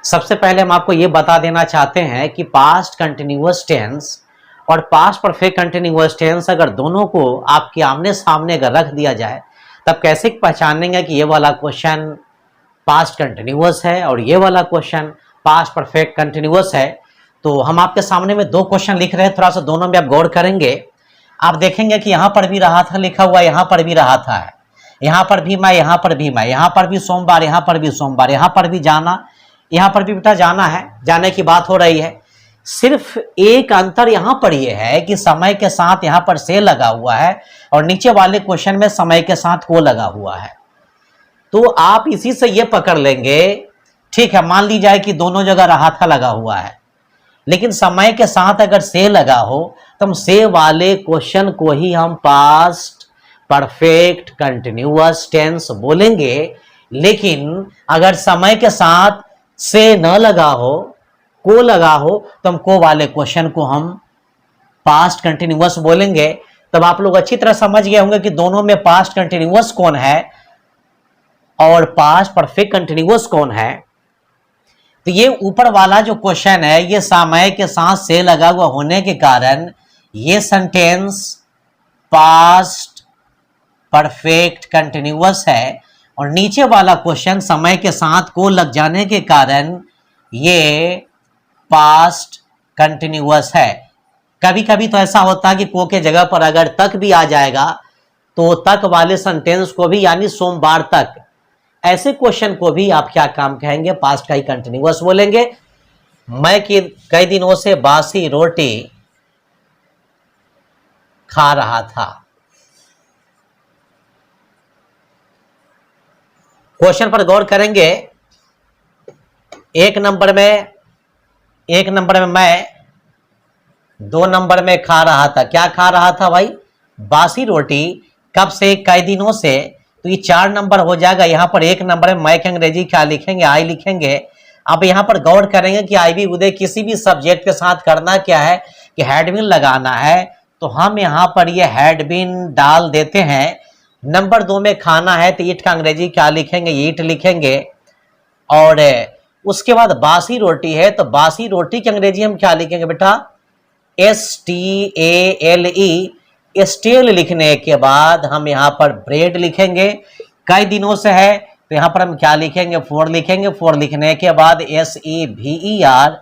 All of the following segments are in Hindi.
सबसे पहले हम आपको ये बता देना चाहते हैं कि पास्ट कंटिन्यूअस टेंस और पास्ट परफेक्ट कंटिन्यूअस टेंस अगर दोनों को आपके आमने सामने अगर रख दिया जाए तब कैसे पहचानेंगे कि ये वाला क्वेश्चन पास्ट कंटिन्यूअस है और ये वाला क्वेश्चन पास्ट परफेक्ट कंटिन्यूअस है। तो हम आपके सामने में दो क्वेश्चन लिख रहे हैं, थोड़ा सा दोनों में आप गौर करेंगे। आप देखेंगे कि यहाँ पर भी रहा था लिखा हुआ, यहाँ पर भी रहा था, यहाँ पर भी मैं, यहाँ पर भी मैं, यहाँ पर भी सोमवार, यहाँ पर भी सोमवार, यहाँ पर भी जाना, यहाँ पर भी बेटा जाना है, जाने की बात हो रही है। सिर्फ एक अंतर यहाँ पर यह है कि समय के साथ यहाँ पर से लगा हुआ है और नीचे वाले क्वेश्चन में समय के साथ को लगा हुआ है। तो आप इसी से ये पकड़ लेंगे, ठीक है, मान ली जाए कि दोनों जगह रहा था लगा हुआ है, लेकिन समय के साथ अगर से लगा हो तो हम से वाले क्वेश्चन को ही हम पास्ट परफेक्ट कंटिन्यूअस टेंस बोलेंगे। लेकिन अगर समय के साथ से न लगा हो, को लगा हो, तो हम को वाले क्वेश्चन को हम पास्ट कंटिन्यूअस बोलेंगे। तब आप लोग अच्छी तरह समझ गए होंगे कि दोनों में पास्ट कंटिन्यूअस कौन है और पास्ट परफेक्ट कंटिन्यूअस कौन है। तो ये ऊपर वाला जो क्वेश्चन है ये समय के साथ से लगा हुआ होने के कारण ये सेंटेंस पास्ट परफेक्ट कंटिन्यूअस है और नीचे वाला क्वेश्चन समय के साथ को लग जाने के कारण ये पास्ट कंटिन्यूअस है। कभी कभी तो ऐसा होता है कि को के जगह पर अगर तक भी आ जाएगा तो तक वाले सेंटेंस को भी, यानी सोमवार तक, ऐसे क्वेश्चन को भी आप क्या काम कहेंगे, पास्ट का ही कंटिन्यूअस बोलेंगे। मैं कि कई दिनों से बासी रोटी खा रहा था। क्वेश्चन पर गौर करेंगे। एक नंबर में मैं, दो नंबर में खा रहा था। क्या खा रहा था भाई? बासी रोटी। कब से? कई दिनों से। तो ये 4 नंबर हो जाएगा। यहाँ पर एक नंबर में मैं के अंग्रेजी क्या लिखेंगे? आई लिखेंगे। अब यहाँ पर गौर करेंगे कि आई भी उदय किसी भी सब्जेक्ट के साथ करना क्या है कि हैड बीन लगाना है। तो हम यहाँ पर ये हैड बीन डाल देते हैं। नंबर 2 में खाना है तो ईट का अंग्रेजी क्या लिखेंगे? ईट लिखेंगे। और उसके बाद बासी रोटी है तो बासी रोटी की अंग्रेजी हम क्या लिखेंगे बेटा? STALE। स्टेल लिखने के बाद हम यहाँ पर ब्रेड लिखेंगे। कई दिनों से है तो यहाँ पर हम क्या लिखेंगे? 4 लिखेंगे। 4 लिखने के बाद SEVERAL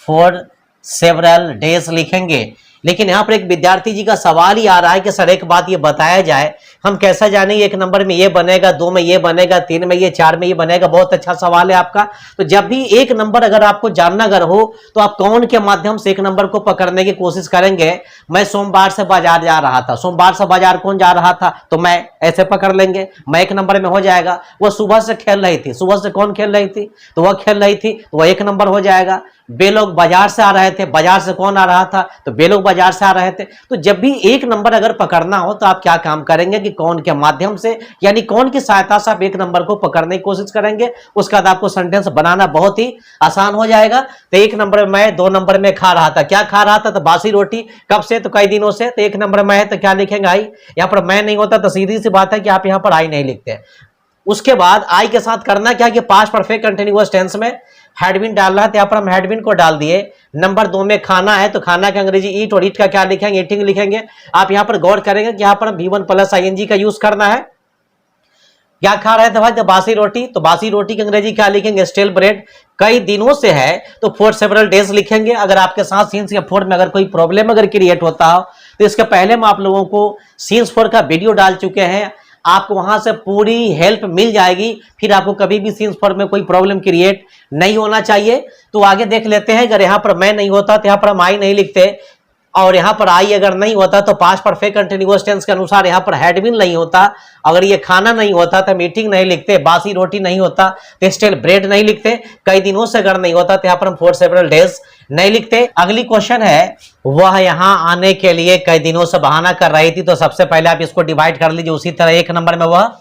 फॉर सेवरल डेज लिखेंगे। लेकिन यहाँ पर एक विद्यार्थी जी का सवाल ही आ रहा है कि सर एक बात ये बताया जाए, हम कैसा जाने एक नंबर में ये बनेगा, 2 में ये बनेगा, 3 में ये, 4 में ये बनेगा। बहुत अच्छा सवाल है आपका। तो जब भी एक नंबर अगर आपको जानना अगर हो तो आप कौन के माध्यम से एक नंबर को पकड़ने की कोशिश करेंगे? मैं सोमवार से बाजार जा रहा था। सोमवार से बाजार कौन जा रहा था? तो मैं, ऐसे पकड़ लेंगे, मैं एक नंबर में हो जाएगा। वो सुबह से खेल रही थी। सुबह से कौन खेल रही थी? तो वह खेल रही थी, तो वह एक नंबर हो जाएगा। बे लोग बाजार से आ रहे थे। बाजार से कौन आ रहा था? तो बे लोग बाजार से आ रहे थे। तो जब भी एक नंबर अगर पकड़ना हो तो आप क्या काम करेंगे कि कौन के माध्यम से, यानी कौन की सहायता से आप एक नंबर को पकड़ने की कोशिश करेंगे। उसके बाद आपको सेंटेंस बनाना बहुत ही आसान हो जाएगा। तो एक नंबर में मैं, 2 नंबर में खा रहा था। क्या खा रहा था? तो बासी रोटी। कब से? तो कई दिनों से। तो एक नंबर में है तो क्या लिखेंगे? आई। यहाँ पर मैं नहीं होता तो सीधी सी बात है कि आप यहाँ पर आई नहीं लिखते। उसके बाद आई के साथ करना क्या कि पास्ट परफेक्ट कंटिन्यूअस टेंस में हैड बीन डालना है तो यहाँ पर हम हैड बीन को डाल दिए। नंबर 2 में खाना है तो खाना का अंग्रेजी ईट, और ईट का क्या लिखेंगे? ईटिंग लिखेंगे। आप यहाँ पर गौर करेंगे कि यहाँ पर V1 + ING का यूज करना है। क्या खा रहे थे भाई? तो बासी रोटी। तो बासी रोटी की अंग्रेजी क्या लिखेंगे? Stale bread. कई दिनों से है तो फॉर सेवरल डेज लिखेंगे। अगर आपके साथ सीन्स या 4 में अगर कोई प्रॉब्लम अगर क्रिएट होता हो तो इसके पहले हम आप लोगों को सीन्स 4 का वीडियो डाल चुके हैं। आपको वहां से पूरी हेल्प मिल जाएगी। फिर आपको कभी भी सीन्स 4 में कोई प्रॉब्लम क्रिएट नहीं होना चाहिए। तो आगे देख लेते हैं। अगर यहाँ पर मैं नहीं होता तो यहाँ पर हम आई नहीं लिखते, और यहाँ पर आई अगर नहीं होता तो पास्ट परफेक्ट कंटिन्यूअस टेंस के अनुसार यहाँ पर हैड बीन नहीं होता। अगर ये खाना नहीं होता तो मीटिंग नहीं लिखते। बासी रोटी नहीं होता तो स्टेल ब्रेड नहीं लिखते। कई दिनों से अगर नहीं होता तो यहाँ पर हम फॉर सेवरल डेज नहीं लिखते। अगली क्वेश्चन है, वह यहाँ आने के लिए कई दिनों से बहाना कर रही थी। तो सबसे पहले आप इसको डिवाइड कर लीजिए। उसी तरह एक नंबर में वह,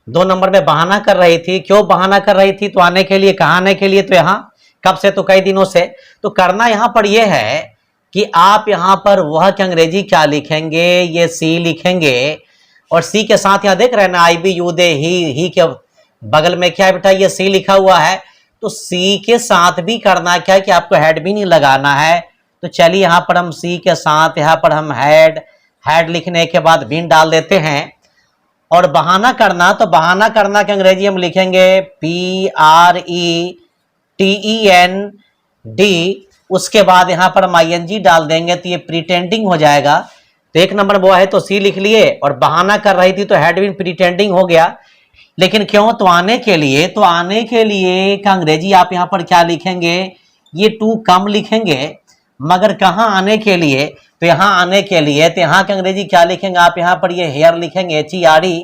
2 नंबर में बहाना कर रही थी। क्यों बहाना कर रही थी? तो आने के लिए। कहाँ आने के लिए? तो यहाँ। कब से? तो कई दिनों से। तो करना यहाँ पर यह है कि आप यहाँ पर वह की अंग्रेजी क्या लिखेंगे? ये सी लिखेंगे। और सी के साथ यहाँ देख रहे हैं ना, आई बी यू दे, ही के बगल में क्या है बेटा? ये सी लिखा हुआ है। तो सी के साथ भी करना क्या है कि आपको हैड भी नहीं लगाना है। तो चलिए यहाँ पर हम सी के साथ यहाँ पर हम हैड लिखने के बाद बिन डाल देते हैं। और बहाना करना, तो बहाना करना के अंग्रेजी हम लिखेंगे PRETEND। उसके बाद यहाँ पर हम ING डाल देंगे तो ये प्रिटेंडिंग हो जाएगा। तो एक नंबर वो है तो सी लिख लिए, और बहाना कर रही थी तो हैड बीन प्रिटेंडिंग हो गया। लेकिन क्यों, तो आने के लिए का अंग्रेजी आप यहाँ पर क्या लिखेंगे, ये टू कम लिखेंगे। मगर कहाँ आने के लिए, तो यहाँ आने के लिए तो यहाँ के अंग्रेजी क्या लिखेंगे आप, यहाँ पर ये हेयर लिखेंगे HERE।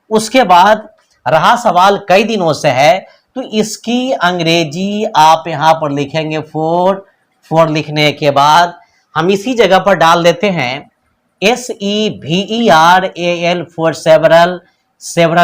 उसके बाद रहा सवाल कई दिनों से है, तो इसकी अंग्रेजी आप यहाँ पर लिखेंगे फोर लिखने के बाद हम इसी जगह पर डाल देते हैं SEVERAL फॉर सेवरल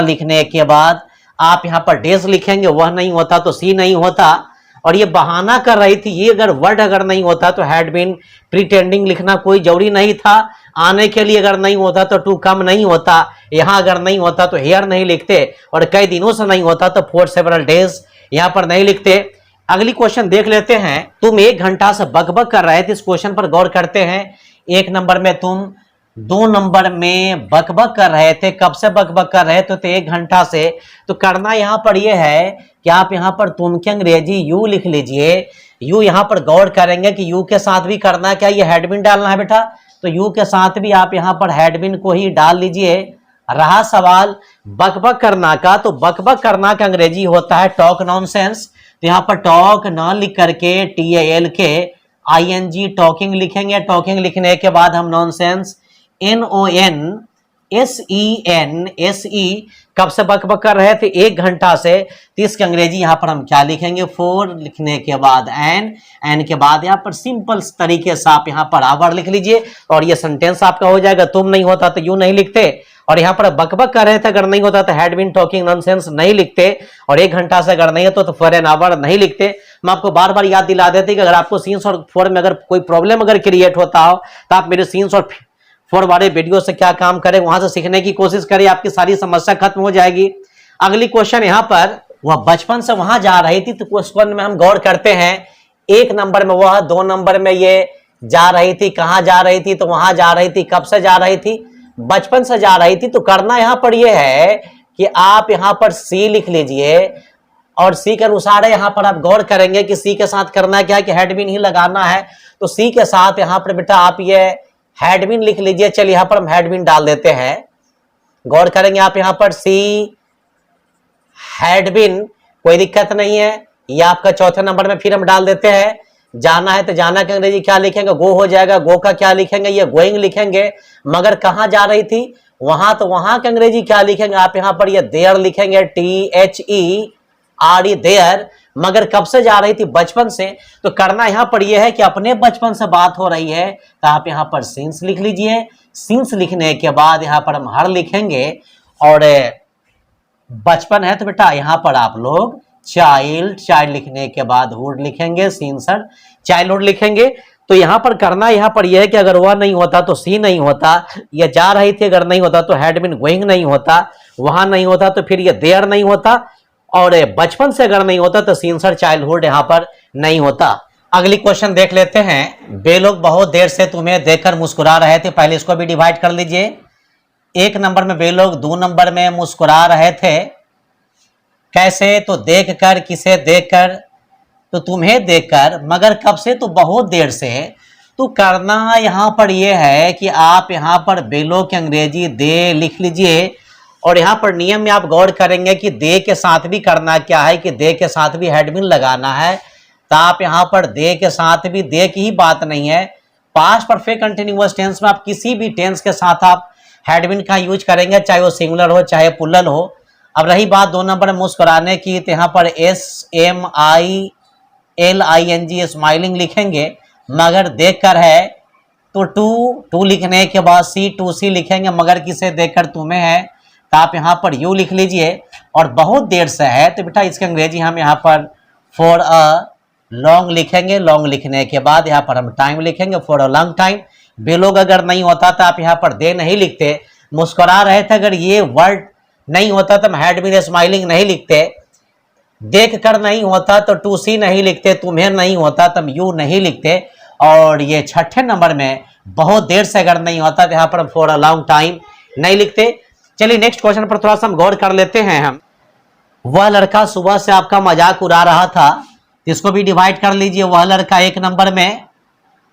लिखने के बाद आप यहाँ पर डेज लिखेंगे। वह नहीं होता तो सी नहीं होता। और ये बहाना कर रही थी, ये अगर वर्ड अगर नहीं होता तो हैड बीन प्रिटेंडिंग लिखना कोई जरूरी नहीं था। आने के लिए अगर नहीं होता तो टू कम नहीं होता, यहाँ अगर नहीं होता तो हेयर नहीं लिखते, और कई दिनों से नहीं होता तो फॉर सेवरल डेज यहाँ पर नहीं लिखते। अगली क्वेश्चन देख लेते हैं। तुम 1 घंटा से बकबक कर रहे थे, इस क्वेश्चन पर गौर करते हैं। 1 नंबर में तुम 2 नंबर में बकबक कर रहे थे। कब से बकबक कर रहे थे, तो 1 घंटा से। तो करना यहाँ पर यह है कि आप यहाँ पर तुम के अंग्रेजी यू लिख लीजिए। यू यहाँ पर गौर करेंगे कि यू के साथ भी करना क्या, ये हैडबिन डालना है बेटा, तो यू के साथ भी आप यहाँ पर हैडबिन को ही डाल लीजिए। रहा सवाल बकबक करना का, तो बकबक करना का अंग्रेजी होता है टॉक नॉनसेंस। तो यहाँ पर टॉक न लिख करके TALK ING टॉकिंग लिखेंगे। टॉकिंग लिखने के बाद हम नॉनसेंस NONSENSE कब से बकबक कर रहे थे, 1 घंटा से। तो इसकी अंग्रेजी यहाँ पर हम क्या लिखेंगे, 4 लिखने के बाद एन के बाद यहाँ पर सिंपल तरीके से आप यहाँ पर आवर लिख लीजिए, और ये सेंटेंस आपका हो जाएगा। तुम नहीं होता तो यू नहीं लिखते, और यहाँ पर बकबक कर रहे थे अगर नहीं होता तो हैड बीन टॉकिंग नॉनसेंस नहीं लिखते, और 1 घंटा से अगर नहीं होता तो फॉर एन आवर नहीं लिखते। मैं आपको बार बार याद दिला देते कि अगर आपको सीन्स और फोर में अगर कोई प्रॉब्लम अगर क्रिएट होता हो तो आप मेरे सीन्स और फोर वाले वीडियो से क्या काम करें, वहां से सीखने की कोशिश करें, आपकी सारी समस्या खत्म हो जाएगी। अगली क्वेश्चन यहाँ पर, वह बचपन से वहां जा रही थी, तो क्वेश्चन में हम गौर करते हैं। 1 नंबर में वह, 2 नंबर में ये जा रही थी, कहां जा रही थी, तो वहां जा रही थी। कब से जा रही थी, बचपन से जा रही थी। तो करना यहाँ पर यह है कि आप यहाँ पर सी लिख लीजिए, और सी के अनुसार यहाँ पर आप गौर करेंगे कि सी के साथ करना क्या है कि हैडबिन ही लगाना है। तो सी के साथ यहाँ पर बेटा आप ये हैडबिन लिख लीजिए। चलिए यहाँ पर हम हैडबिन डाल देते हैं। गौर करेंगे आप यहाँ पर सी हैडबिन, कोई दिक्कत नहीं है। ये आपका चौथे नंबर में फिर हम डाल देते हैं। जाना है तो जाना के अंग्रेजी क्या लिखेंगे, गो हो जाएगा। गो का क्या लिखेंगे, ये गोइंग लिखेंगे। मगर कहाँ जा रही थी, वहां, तो वहां के अंग्रेजी क्या लिखेंगे आप यहाँ पर ये देयर लिखेंगे, THERE देयर। मगर कब से जा रही थी, बचपन से। तो करना यहाँ पर यह है कि अपने बचपन से बात हो रही है, तो आप यहाँ पर सिंस लिख लीजिए। सिंस लिखने के बाद यहाँ पर हम हर लिखेंगे, और बचपन है तो बेटा यहाँ पर आप लोग चाइल्ड लिखने के बाद हुड लिखेंगे, सिंसर चाइल्डहुड लिखेंगे। तो यहाँ पर करना यहाँ पर यह है कि अगर वह नहीं होता तो सी नहीं होता, ये जा रही थी अगर नहीं होता तो हैड बीन गोइंग नहीं होता, वहां नहीं होता तो फिर ये देयर नहीं होता, और बचपन से अगर नहीं होता तो सिंसर चाइल्डहुड यहाँ पर नहीं होता। अगली क्वेश्चन देख लेते हैं। वे लोग बहुत देर से तुम्हें देखकर मुस्कुरा रहे थे। पहले इसको भी डिवाइड कर लीजिए। 1 नंबर में वे लोग, 2 नंबर में मुस्कुरा रहे थे। कैसे, तो देखकर, किसे देखकर, तो तुम्हें देखकर। मगर कब से, तो बहुत देर से। तो करना यहाँ पर यह है कि आप यहाँ पर वे लोग की अंग्रेजी दे लिख लीजिए, और यहाँ पर नियम में आप गौर करेंगे कि दे के साथ भी करना क्या है कि दे के साथ भी हैडबिन लगाना है। तो आप यहाँ पर दे के साथ भी, दे की ही बात नहीं है, पास्ट परफेक्ट कंटिन्यूअस टेंस में आप किसी भी टेंस के साथ आप हैडबिन का यूज करेंगे, चाहे वो सिंगुलर हो चाहे प्लूरल हो। अब रही बात 2 नंबर में मुस्कुराने की, तो यहाँ पर SMILING स्माइलिंग लिखेंगे। मगर देखकर है तो टू लिखने के बाद C2C लिखेंगे। मगर किसे देखकर, तुम्हें है, तो आप यहाँ पर यू लिख लीजिए। और बहुत देर से है तो बेटा इसके अंग्रेजी हम यहाँ पर फॉर अ लॉन्ग लिखेंगे। लॉन्ग लिखने के बाद यहाँ पर हम टाइम लिखेंगे, फॉर अ लॉन्ग टाइम। वे लोग अगर नहीं होता तो आप यहाँ पर दे नहीं लिखते। मुस्कुरा रहे थे अगर ये वर्ड नहीं होता तो हम हैड बीन स्माइलिंग नहीं लिखते। देख कर नहीं होता तो टू सी नहीं लिखते, तुम्हें नहीं होता तब यू नहीं लिखते, और ये छठे नंबर में बहुत देर से अगर नहीं होता तो यहाँ पर फॉर अ लॉन्ग टाइम नहीं लिखते। चलिए नेक्स्ट क्वेश्चन पर थोड़ा सा हम गौर कर लेते हैं। हम वह लड़का सुबह से आपका मजाक उड़ा रहा था, इसको भी डिवाइड कर लीजिए। वह लड़का 1 नंबर में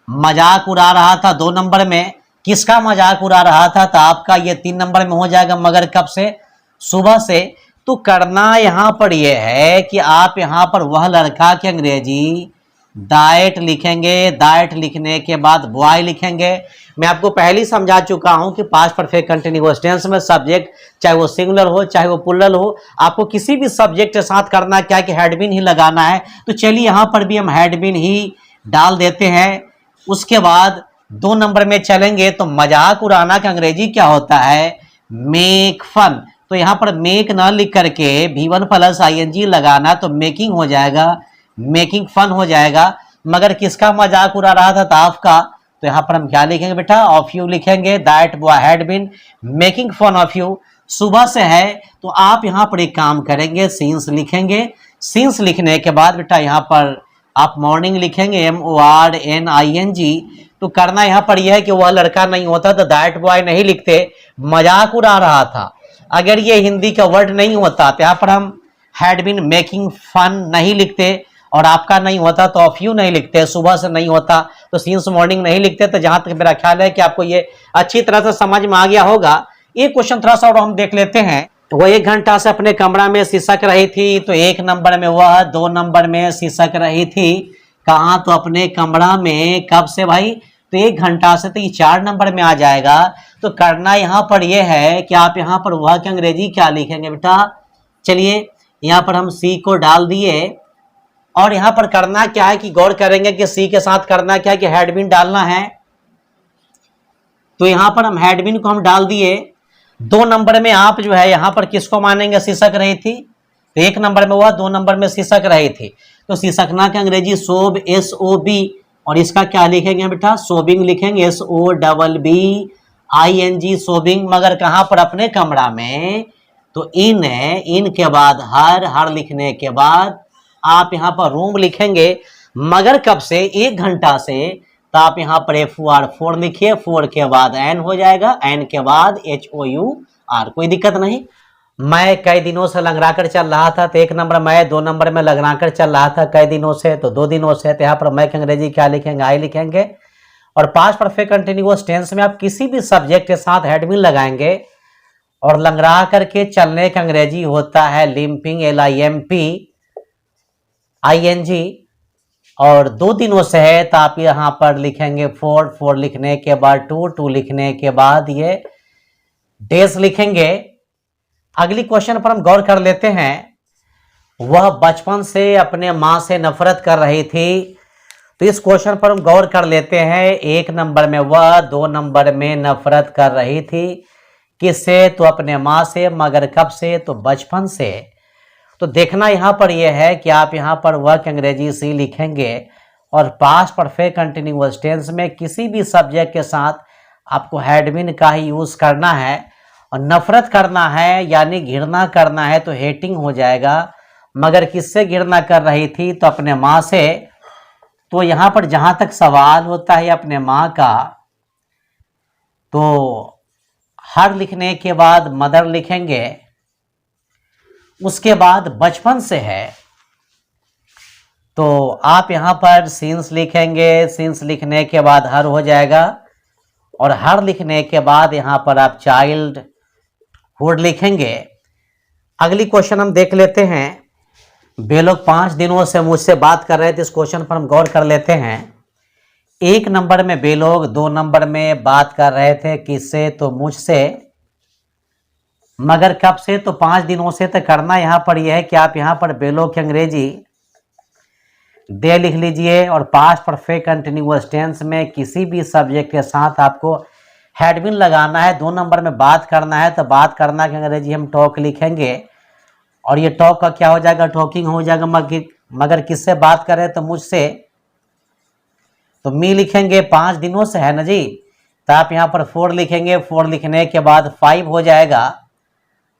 मजाक उड़ा रहा था, 2 नंबर में किसका मजाक उड़ा रहा था, तो आपका ये 3 नंबर में हो जाएगा, मगर कब से, सुबह से। तो करना यहाँ पर यह है कि आप यहाँ पर वह लड़का की अंग्रेजी डाइट लिखेंगे, डाइट लिखने के बाद बॉय लिखेंगे। मैं आपको पहले ही समझा चुका हूं कि पास्ट परफेक्ट कंटिन्यूअस टेंस में सब्जेक्ट चाहे वो सिंगुलर हो चाहे वो प्लूरल हो, आपको किसी भी सब्जेक्ट के साथ करना क्या कि हैड बीन ही लगाना है। तो चलिए यहाँ पर भी हम हैड बीन ही डाल देते हैं। उसके बाद 2 नंबर में चलेंगे तो मजाक उड़ाना का अंग्रेजी क्या होता है, मेक फन। तो यहाँ पर मेक ना लिख करके V1 प्लस ING लगाना, तो मेकिंग हो जाएगा, मेकिंग फन हो जाएगा। मगर किसका मजाक उड़ा रहा था, तो आपका। तो यहाँ पर हम क्या लिखेंगे बेटा, ऑफ यू लिखेंगे, that boy had been making fun of you. सुबह से है तो आप यहाँ पर एक काम करेंगे, सीन्स लिखेंगे। सीन्स लिखने के बाद बेटा यहाँ पर आप मॉर्निंग लिखेंगे, MORNING। तो करना यहाँ पर यह है कि वह लड़का नहीं होता तो दैट बॉय नहीं लिखते, मजाक उड़ा रहा था। अगर ये हिंदी का वर्ड नहीं होता तो यहाँ पर हम हैड बीन मेकिंग फन नहीं लिखते, और आपका नहीं होता तो ऑफ यू नहीं लिखते, सुबह से नहीं होता तो सिंस मॉर्निंग नहीं लिखते। तो जहां तक मेरा ख्याल है कि आपको ये अच्छी तरह से समझ में आ गया होगा। एक क्वेश्चन थोड़ा सा और हम देख लेते हैं। वो 1 घंटा से अपने कमरा में सिसक रही थी, तो 1 नंबर में वह, 2 नंबर में सिसक रही थी कहाँ, तो अपने कमरा में। कब से भाई, तो 1 घंटा से, तो ये 4 नंबर में आ जाएगा। तो करना यहाँ पर यह है कि आप यहाँ पर वह की अंग्रेजी क्या लिखेंगे बेटा, चलिए यहाँ पर हम सी को डाल दिए, और यहाँ पर करना क्या है कि गौर करेंगे कि सी के साथ करना क्या है कि हैड बीन डालना है। तो यहाँ पर हम हैड बीन को हम डाल दिए। 2 नंबर में आप जो है यहाँ पर किसको मानेंगे, सिसक रही थी। तो 1 नंबर में हुआ, 2 नंबर में सिसक रही थी। तो सिसकना के अंग्रेजी सोब, SOB, और इसका क्या लिखेंगे बेटा, सोबिंग लिखेंगे, SOBBING, सोबिंग। मगर कहाँ पर, अपने कमरा में। तो इन के बाद हर लिखने के बाद आप यहाँ पर रूम लिखेंगे, मगर कब से, 1 घंटा से। तो आप यहाँ पर FOR लिखिए, 4 के बाद N हो जाएगा, N के बाद HOUR, कोई दिक्कत नहीं। मैं कई दिनों से लंगड़ा कर चल रहा था, तो 1 नंबर मैं, 2 नंबर में लंगड़ा कर चल रहा था कई दिनों से, तो 2 दिनों से। तो यहाँ पर मैं की अंग्रेजी क्या लिखेंगे, आई लिखेंगे। और पास्ट परफेक्ट कंटिन्यूअस टेंस में आप किसी भी सब्जेक्ट के साथ हैड बीन लगाएंगे, और लंगड़ा करके चलने का अंग्रेजी होता है लिम्पिंग, LIMPING। और 2 दिनों से है तो आप यहाँ पर लिखेंगे 4 लिखने के बाद 2 लिखने के बाद ये डेज लिखेंगे। अगली क्वेश्चन पर हम गौर कर लेते हैं। वह बचपन से अपने माँ से नफरत कर रही थी। तो इस क्वेश्चन पर हम गौर कर लेते हैं। 1 नंबर में वह, 2 नंबर में नफरत कर रही थी, किससे, तो अपने माँ से, मगर कब से, तो बचपन से। तो देखना यहाँ पर यह है कि आप यहाँ पर वह की अंग्रेजी सी लिखेंगे, और पास्ट परफेक्ट कंटिन्यूअस टेंस में किसी भी सब्जेक्ट के साथ आपको हैड बीन का ही यूज करना है। और नफरत करना है यानी घृणा करना है तो हेटिंग हो जाएगा। मगर किससे घृणा कर रही थी, तो अपने माँ से। तो यहाँ पर जहां तक सवाल होता है अपने माँ का, तो हर लिखने के बाद मदर लिखेंगे, उसके बाद बचपन से है तो आप यहाँ पर सीन्स लिखेंगे। सीन्स लिखने के बाद हर हो जाएगा, और हर लिखने के बाद यहाँ पर आप चाइल्ड हुड लिखेंगे। अगली क्वेश्चन हम देख लेते हैं। वे लोग 5 दिनों से मुझसे बात कर रहे थे, इस क्वेश्चन पर हम गौर कर लेते हैं। 1 नंबर में वे लोग, 2 नंबर में बात कर रहे थे किससे, तो मुझसे, मगर कब से, तो 5 दिनों से। तो करना यहाँ पर यह है कि आप यहाँ पर वे लोग की अंग्रेजी दे लिख लीजिए, और पास्ट परफेक्ट कंटिन्यूअस टेंस में किसी भी सब्जेक्ट के साथ आपको हैड बीन लगाना है। 2 नंबर में बात करना है तो बात करना की अंग्रेजी हम टॉक लिखेंगे, और ये टॉक का क्या हो जाएगा, टॉकिंग हो जाएगा। मगर किससे बात करें, तो मुझसे, तो मी लिखेंगे। 5 दिनों से है ना जी, तो आप यहाँ पर 4 लिखेंगे। 4 लिखने के बाद 5 हो जाएगा,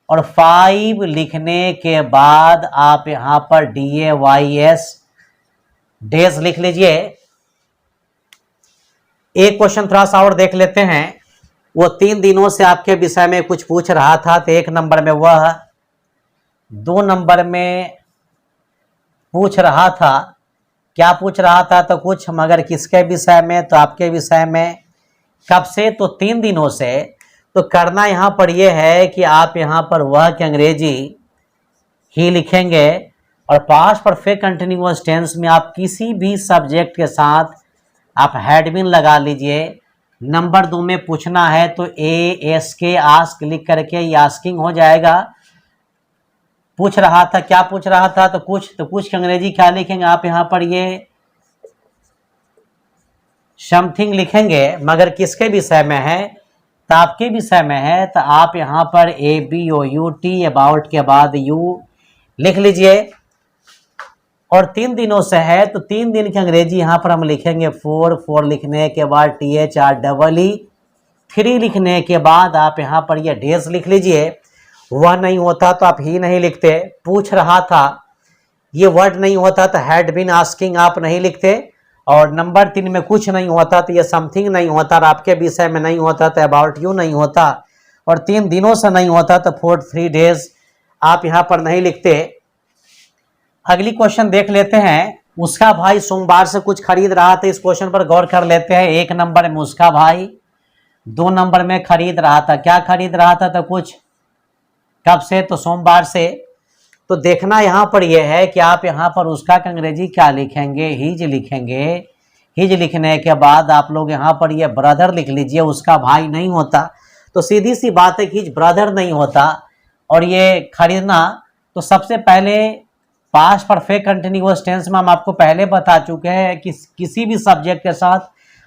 और 5 लिखने के बाद आप यहां पर DAYS डेज लिख लीजिए। एक क्वेश्चन थोड़ा सा और देख लेते हैं। वो 3 दिनों से आपके विषय में कुछ पूछ रहा था, तो 1 नंबर में वह, 2 नंबर में पूछ रहा था, क्या पूछ रहा था, तो कुछ मगर किसके विषय में, तो आपके विषय में। कब से, तो 3 दिनों से। तो करना यहाँ पर यह है कि आप यहाँ पर वह कि अंग्रेजी ही लिखेंगे और पास्ट परफेक्ट कंटिन्यूअस टेंस में आप किसी भी सब्जेक्ट के साथ आप हैड बीन लगा लीजिए। नंबर 2 में पूछना है तो ASK आस्क लिख करके ये आस्किंग हो जाएगा। पूछ रहा था, क्या पूछ रहा था, तो कुछ की अंग्रेजी क्या लिखेंगे आप यहाँ पर, ये समथिंग लिखेंगे, मगर किसके विषय में है, तो आपके विषय में है। तो आप यहाँ पर ABOUT अबाउट के बाद यू लिख लीजिए। और 3 दिनों से है तो 3 दिन की अंग्रेजी यहाँ पर हम लिखेंगे 4 लिखने के बाद THREE 3 लिखने के बाद आप यहाँ पर ये डेज लिख लीजिए। वह नहीं होता तो आप ही नहीं लिखते। पूछ रहा था, ये वर्ड नहीं होता तो हैड बीन आस्किंग आप नहीं लिखते। और नंबर 3 में कुछ नहीं होता तो ये समथिंग नहीं होता, और आपके विषय में नहीं होता तो अबाउट यू नहीं होता, और 3 दिनों से नहीं होता तो 3 डेज आप यहाँ पर नहीं लिखते। अगली क्वेश्चन देख लेते हैं। उसका भाई सोमवार से कुछ खरीद रहा था, इस क्वेश्चन पर गौर कर लेते हैं। 1 नंबर में उसका भाई, 2 नंबर में खरीद रहा था, क्या खरीद रहा था, तो कुछ, कब से, तो सोमवार से। तो देखना यहाँ पर यह है कि आप यहाँ पर उसका अंग्रेजी क्या लिखेंगे, हिज लिखेंगे। हिज लिखने के बाद आप लोग यहाँ पर ये ब्रदर लिख लीजिए, उसका भाई नहीं होता तो सीधी सी बात है कि हिज ब्रदर नहीं होता। और ये खरीदना, तो सबसे पहले पास्ट परफेक्ट कंटिन्यूअस टेंस में हम आपको पहले बता चुके हैं कि किसी भी सब्जेक्ट के साथ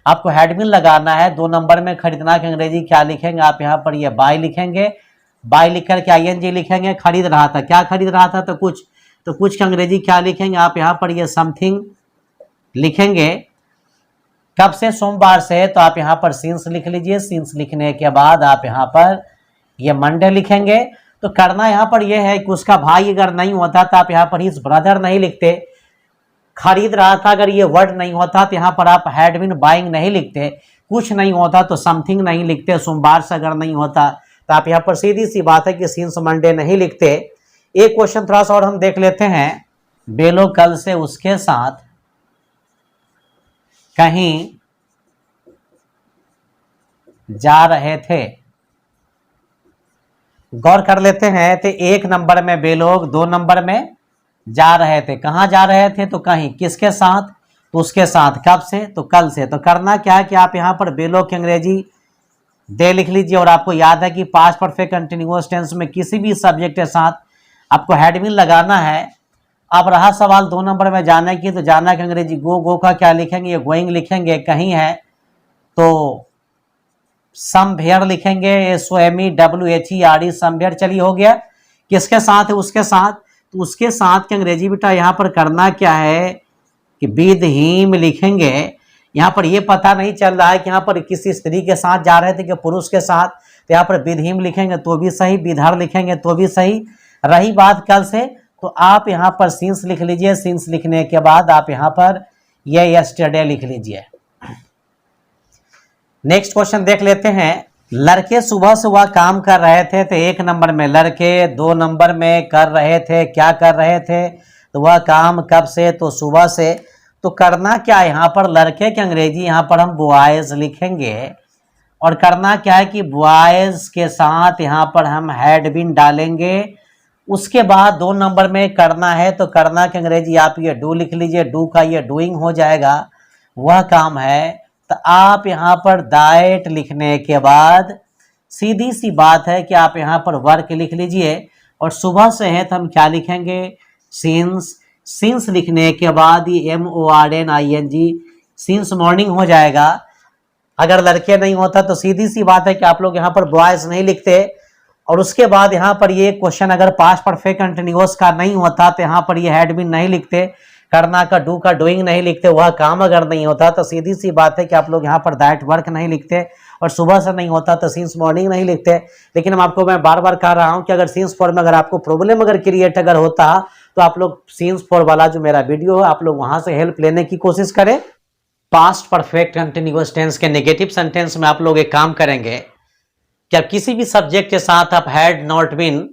आपको हैड बीन लगाना है। 2 नंबर में खरीदना की अंग्रेजी क्या लिखेंगे, आप यहाँ पर ये बाय लिखेंगे, बाय लिख करके ING लिखेंगे। खरीद रहा था, क्या खरीद रहा था, तो कुछ की अंग्रेजी क्या लिखेंगे, आप यहाँ पर ये समथिंग लिखेंगे। कब से, सोमवार से, तो आप यहाँ पर सिंस लिख लीजिए। सिंस लिखने के बाद आप यहाँ पर ये मंडे लिखेंगे। तो करना यहाँ पर यह है कि उसका भाई अगर नहीं होता तो आप यहाँ पर हिज ब्रदर नहीं लिखते। खरीद रहा था, अगर ये वर्ड नहीं होता तो यहाँ पर आप हैड बीन बाइंग नहीं लिखते। कुछ नहीं होता तो समथिंग नहीं लिखते। सोमवार से अगर नहीं होता तो आप यहाँ पर सीधी सी बात है कि सिंस मंडे नहीं लिखते। एक क्वेश्चन थोड़ा सा और हम देख लेते हैं। बेलो कल से उसके साथ कहीं जा रहे थे। गौर कर लेते हैं। तो 1 नंबर में बेलोग, 2 नंबर में जा रहे थे। कहाँ जा रहे थे, तो कहीं, किसके साथ, तो उसके साथ। कब से, तो कल से। तो करना क्या है कि आप यहाँ पर बेलोग की अंग्रेजी दे लिख लीजिए। और आपको याद है कि पास्ट परफेक्ट कंटिन्यूअस टेंस में किसी भी सब्जेक्ट के साथ आपको हैड बीन लगाना है। अब रहा सवाल 2 नंबर में जाने की, तो जाना की अंग्रेजी गो का क्या लिखेंगे, ये गोइंग लिखेंगे। कहीं है तो समवेयर लिखेंगे, SOMEWHERE समवेयर। चलिए हो गया। किसके साथ है, उसके साथ। तो उसके साथ की अंग्रेजी बेटा यहाँ पर करना क्या है कि विद हिम लिखेंगे। यहाँ पर ये पता नहीं चल रहा है कि यहाँ पर किसी स्त्री के साथ जा रहे थे कि पुरुष के साथ, तो यहाँ पर विद हिम लिखेंगे तो भी सही, विद हर लिखेंगे तो भी सही। रही बात कल से, तो आप यहाँ पर सिंस लिख लीजिए। सिंस लिखने के बाद आप यहाँ पर ये यस्टरडे लिख लीजिए। नेक्स्ट क्वेश्चन देख लेते हैं। लड़के सुबह सुबह काम कर रहे थे। तो 1 नंबर में लड़के, 2 नंबर में कर रहे थे, क्या कर रहे थे, तो वह काम कब से, तो सुबह से। तो करना क्या है, यहाँ पर लड़के की अंग्रेजी यहाँ पर हम बॉयज लिखेंगे। और करना क्या है कि बॉयज के साथ यहाँ पर हम हैड बीन डालेंगे। उसके बाद 2 नंबर में करना है, तो करना की अंग्रेजी आप ये डू लिख लीजिए। डू का ये डूइंग हो जाएगा, वह काम है। तो आप यहाँ पर दैट लिखने के बाद सीधी सी बात है कि आप यहाँ पर वर्क लिख लीजिए। और सुबह से है तो हम क्या लिखेंगे, सिंस। सिंस लिखने के बाद ये MORNING, सिंस मॉर्निंग हो जाएगा। अगर लड़के नहीं होता तो सीधी सी बात है कि आप लोग यहाँ पर बॉयज नहीं लिखते। और उसके बाद यहाँ पर ये क्वेश्चन अगर पास्ट परफेक्ट कंटिन्यूअस का नहीं होता तो यहाँ पर ये हैड बीन नहीं लिखते। करना का, डू का डूइंग नहीं लिखते। वह काम अगर नहीं होता तो सीधी सी बात है कि आप लोग यहाँ पर दैट वर्क नहीं लिखते। और सुबह से नहीं होता तो सिंस मॉर्निंग नहीं लिखते। लेकिन मैं बार बार कह रहा हूं कि अगर सिंस फॉर में अगर आपको प्रॉब्लम अगर क्रिएट अगर होता तो आप लोग सिंस फॉर वाला जो मेरा वीडियो है आप लोग वहां से हेल्प लेने की कोशिश करें। पास्ट परफेक्ट कंटिन्यूअस टेंस के नेगेटिव सेंटेंस में आप लोग एक काम करेंगे कि आप किसी भी सब्जेक्ट के साथ आप had not been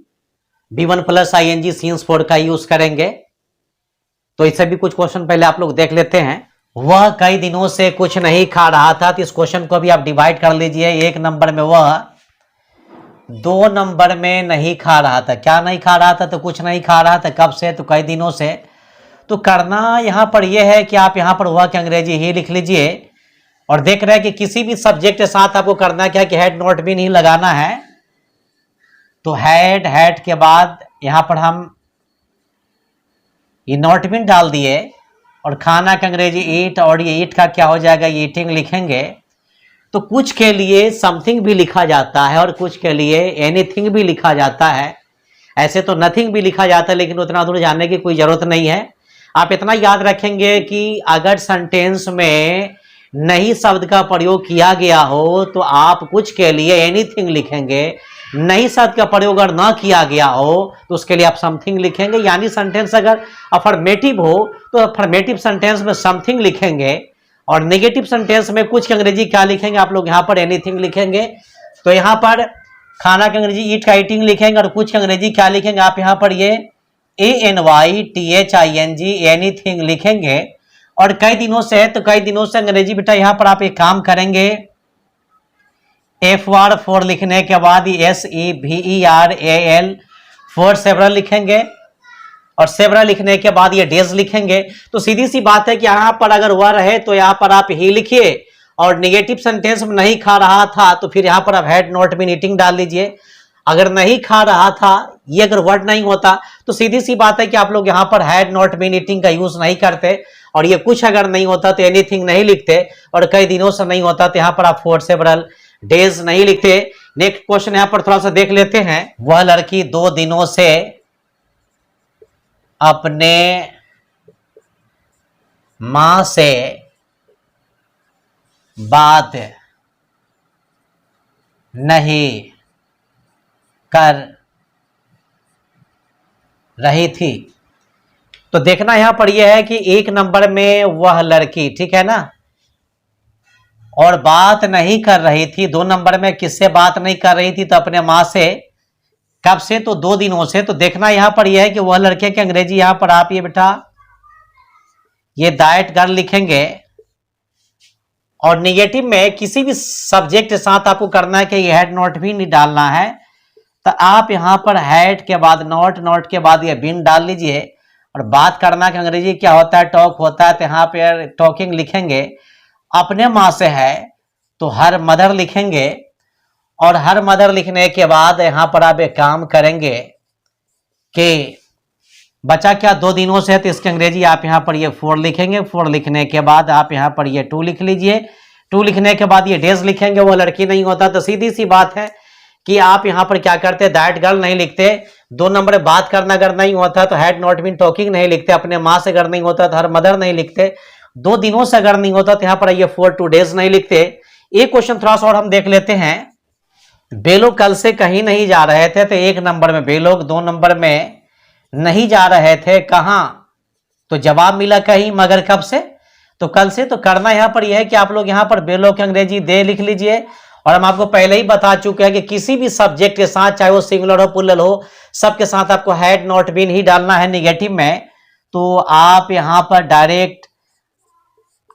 B1 plus ING since for का यूज करेंगे। तो इससे भी कुछ क्वेश्चन पहले आप लोग देख लेते हैं। वह कई दिनों से कुछ नहीं खा रहा था, तो इस क्वेश्चन को भी आप डिवाइड कर लीजिए। 1 नंबर में वह, 2 नंबर में नहीं खा रहा था। क्या नहीं खा रहा था? तो कुछ नहीं खा रहा था। कब से? तो कई दिनों से। तो करना यहां पर यह है कि आप यहां पर वह की अंग्रेजी ही लिख लीजिए और देख रहे हैं कि किसी भी सब्जेक्ट के साथ आपको करना क्या है कि हैड नॉट बीन ही लगाना है। तो हैड के बाद यहां पर हम ये नॉट बीन डाल दिए और खाना का अंग्रेजी ईट, और ये ईट का क्या हो जाएगा? ईटिंग लिखेंगे। तो कुछ के लिए समथिंग भी लिखा जाता है और कुछ के लिए एनीथिंग भी लिखा जाता है। ऐसे तो नथिंग भी लिखा जाता है, लेकिन उतना दूर जाने की कोई जरूरत नहीं है। आप इतना याद रखेंगे कि अगर सेंटेंस में नहीं शब्द का प्रयोग किया गया हो तो आप कुछ के लिए एनीथिंग लिखेंगे। नहीं शब्द का प्रयोग अगर ना किया गया हो तो उसके लिए आप समथिंग लिखेंगे। यानी सेंटेंस अगर अफर्मेटिव हो तो अफर्मेटिव सेंटेंस में समथिंग लिखेंगे और नेगेटिव सेंटेंस में कुछ की अंग्रेजी क्या लिखेंगे आप लोग? यहां पर एनीथिंग लिखेंगे। तो यहां पर खाना की अंग्रेजी ईट का ईटिंग लिखेंगे और कुछ की अंग्रेजी क्या लिखेंगे आप? यहां पर ये ANYTHING एनीथिंग लिखेंगे। और कई दिनों से है तो कई दिनों से अंग्रेजी बेटा यहां पर आप एक काम करेंगे, फॉर लिखने के बाद SEVERAL फॉर सेवरल लिखेंगे और सेवरल लिखने के बाद ये डेज लिखेंगे। तो सीधी सी बात है कि यहां पर अगर वह रहे तो यहां पर आप ही लिखिए और नेगेटिव सेंटेंस में नहीं खा रहा था तो फिर यहां पर आप हैड नॉट बीन ईटिंग डाल लीजिए। अगर नहीं खा रहा था ये अगर वर्ड नहीं होता तो सीधी सी बात है कि आप लोग यहां पर हैड नॉट बीन ईटिंग का यूज नहीं करते और ये कुछ अगर नहीं होता तो एनीथिंग नहीं लिखते और कई दिनों से नहीं होता तो यहां पर आप फॉर सेवरल डेज नहीं लिखते। नेक्स्ट क्वेश्चन यहां पर थोड़ा सा देख लेते हैं। वह लड़की 2 दिनों से अपने मां से बात नहीं कर रही थी। तो देखना यहां पर यह है कि 1 नंबर में वह लड़की, ठीक है ना, और बात नहीं कर रही थी। 2 नंबर में किससे बात नहीं कर रही थी? तो अपने मां से। कब से? तो 2 दिनों से। तो देखना यहां पर यह है कि वह लड़के की अंग्रेजी यहां पर आप ये बेटा ये दैट गर्ल लिखेंगे और नेगेटिव में किसी भी सब्जेक्ट के साथ आपको करना है कि ये हैड नॉट बीन नहीं डालना है। तो आप यहां पर हैड के बाद नॉट, नॉट के बाद ये बीन डाल लीजिए और बात करना कि अंग्रेजी क्या होता है? टॉक होता है। तो यहां पर टॉकिंग लिखेंगे। अपने मां से है तो हर मदर लिखेंगे और हर मदर लिखने के बाद यहां पर आप एक काम करेंगे कि बचा क्या? 2 दिनों से है तो इसकी अंग्रेजी आप यहां पर ये 4 लिखेंगे। 4 लिखने के बाद आप यहां पर ये 2 लिख लीजिए। 2 लिखने के बाद ये डेज लिखेंगे। वो लड़की नहीं होता तो सीधी सी बात है कि आप यहां पर क्या करते? दैट गर्ल नहीं लिखते। 2 नंबर बात करना अगर नहीं होता तो हैड नॉट बीन टॉकिंग नहीं लिखते। अपने मां से अगर नहीं होता तो हर मदर नहीं लिखते। 2 दिनों से अगर नहीं होता तो यहां पर ये 4 2 डेज नहीं लिखते। एक क्वेश्चन थोड़ा सा और हम देख लेते हैं। वे लोग कल से कहीं नहीं जा रहे थे। तो 1 नंबर में वे लोग, 2 नंबर में नहीं जा रहे थे। कहां? तो जवाब मिला कहीं, मगर कब से? तो कल से। तो करना यहां पर यह है कि आप लोग यहां पर वे लोग की अंग्रेजी दे लिख लीजिए। और हम आपको पहले ही बता चुके हैं कि किसी भी सब्जेक्ट के साथ, चाहे वो सिंगुलर हो प्लूरल हो, सबके साथ आपको हैड नॉट बीन ही डालना है नेगेटिव में। तो आप यहां पर डायरेक्ट